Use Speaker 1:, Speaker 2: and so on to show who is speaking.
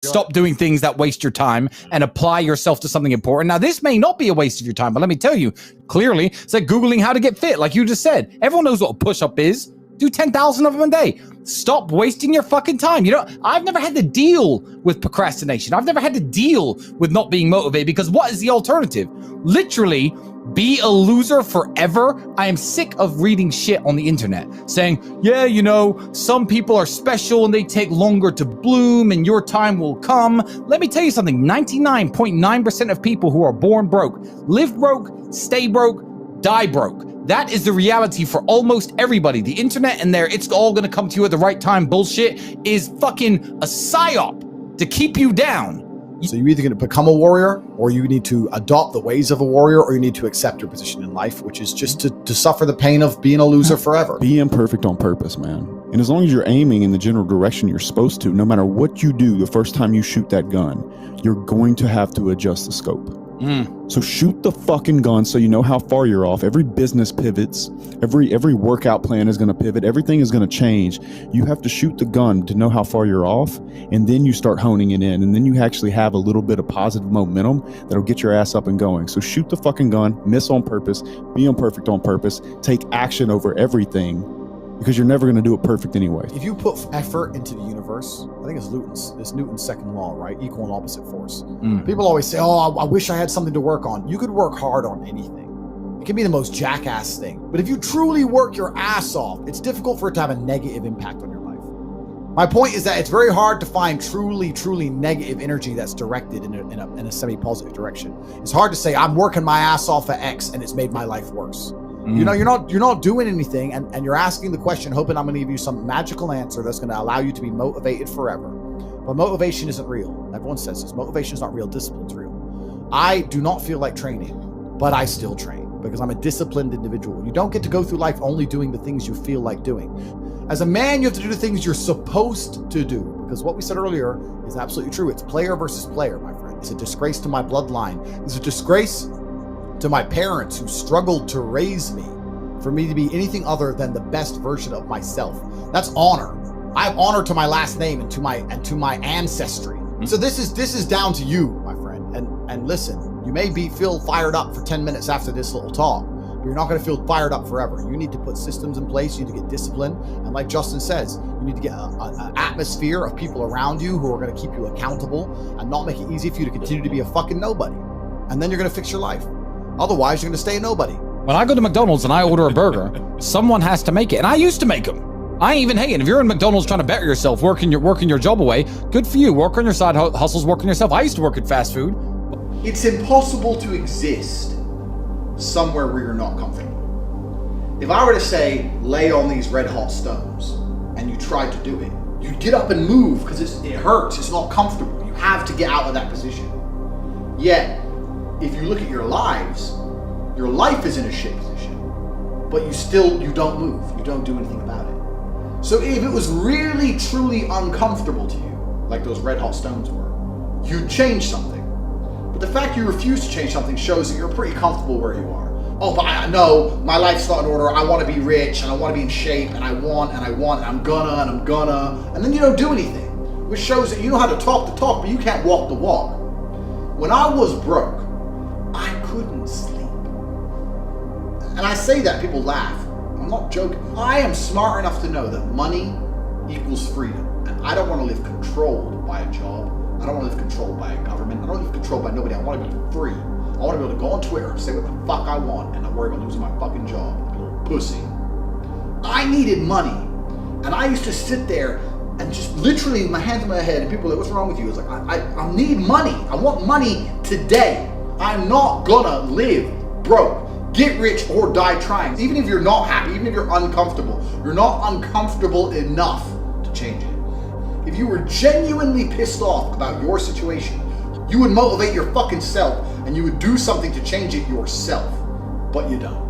Speaker 1: Stop doing things that waste your time and apply yourself to something important. Now, this may not be a waste of your time, but let me tell you, clearly, it's like Googling how to get fit, like you just said. Everyone knows what a push-up is. Do 10,000 of them a day. Stop wasting your fucking time. You know, I've never had to deal with procrastination. I've never had to deal with not being motivated, because what is the alternative? Literally, be a loser forever. I am sick of reading shit on the internet saying, yeah, you know, some people are special and they take longer to bloom and your time will come. Let me tell you something. 99.9% of people who are born broke, live broke, stay broke, die broke. That is the reality for almost everybody. The internet and it's all going to come to you at the right time bullshit is fucking a psyop to keep you down.
Speaker 2: So you're either going to become a warrior, or you need to adopt the ways of a warrior, or you need to accept your position in life, which is just to suffer the pain of being a loser forever.
Speaker 3: Be imperfect on purpose, man. And as long as you're aiming in the general direction you're supposed to, no matter what you do the first time you shoot that gun, you're going to have to adjust the scope. So shoot the fucking gun so you know how far you're off. Every business pivots. Every workout plan is going to pivot. Everything is going to change. You have to shoot the gun to know how far you're off, and then you start honing it in, and then you actually have a little bit of positive momentum that'll get your ass up and going. So shoot the fucking gun, miss on purpose, be imperfect on purpose, take action over everything, because you're never going to do it perfect anyway.
Speaker 2: If you put effort into the universe, I think it's Newton's second law, right? Equal and opposite force. People always say, oh, I wish I had something to work on. You could work hard on anything. It can be the most jackass thing. But if you truly work your ass off, it's difficult for it to have a negative impact on your life. My point is that it's very hard to find truly negative energy that's directed in a semi-positive direction. It's hard to say, I'm working my ass off at X and it's made my life worse. You know, you're not doing anything, and you're asking the question, hoping I'm going to give you some magical answer that's going to allow you to be motivated forever. But motivation isn't real. Everyone says this. Motivation is not real. Discipline's real. I do not feel like training, but I still train because I'm a disciplined individual. You don't get to go through life only doing the things you feel like doing. As a man, you have to do the things you're supposed to do, because what we said earlier is absolutely true. It's player versus player, my friend. It's a disgrace to my bloodline. It's a disgrace to my parents who struggled to raise me, for me to be anything other than the best version of myself. That's honor. I have honor to my last name and to my ancestry. So this is down to you, my friend. And listen, you may feel fired up for 10 minutes after this little talk, but you're not going to feel fired up forever. You need to put systems in place. You need to get discipline. And like Justin says, you need to get an atmosphere of people around you who are going to keep you accountable and not make it easy for you to continue to be a fucking nobody. And then you're going to fix your life. Otherwise, you're going to stay a nobody.
Speaker 1: When I go to McDonald's and I order a burger, someone has to make it. And I used to make them. I ain't even hating. If you're in McDonald's trying to better yourself, working your job away, good for you. Work on your side hustles, work on yourself. I used to work at fast food.
Speaker 2: It's impossible to exist somewhere where you're not comfortable. If I were to say, lay on these red hot stones, and you tried to do it, you'd get up and move because it hurts. It's not comfortable. You have to get out of that position. Yet, if you look at your lives, your life is in a shit position, but you don't move. You don't do anything about it. So if it was really, truly uncomfortable to you, like those red hot stones were, you'd change something. But the fact you refuse to change something shows that you're pretty comfortable where you are. Oh, but I know my life's not in order. I want to be rich and I want to be in shape and I want and I'm gonna. And then you don't do anything, which shows that you know how to talk the talk, but you can't walk the walk. When I was broke, I couldn't sleep. And I say that, people laugh. I'm not joking. I am smart enough to know that money equals freedom. And I don't want to live controlled by a job. I don't want to live controlled by a government. I don't want to live controlled by nobody. I want to be free. I want to be able to go on Twitter and say what the fuck I want and not worry about losing my fucking job like a little pussy. I needed money. And I used to sit there and just literally my hands on my head and people were like, what's wrong with you? It's like, I need money. I want money today. I'm not gonna live broke. Get rich or die trying. Even if you're not happy, even if you're uncomfortable, you're not uncomfortable enough to change it. If you were genuinely pissed off about your situation, you would motivate your fucking self and you would do something to change it yourself, but you don't.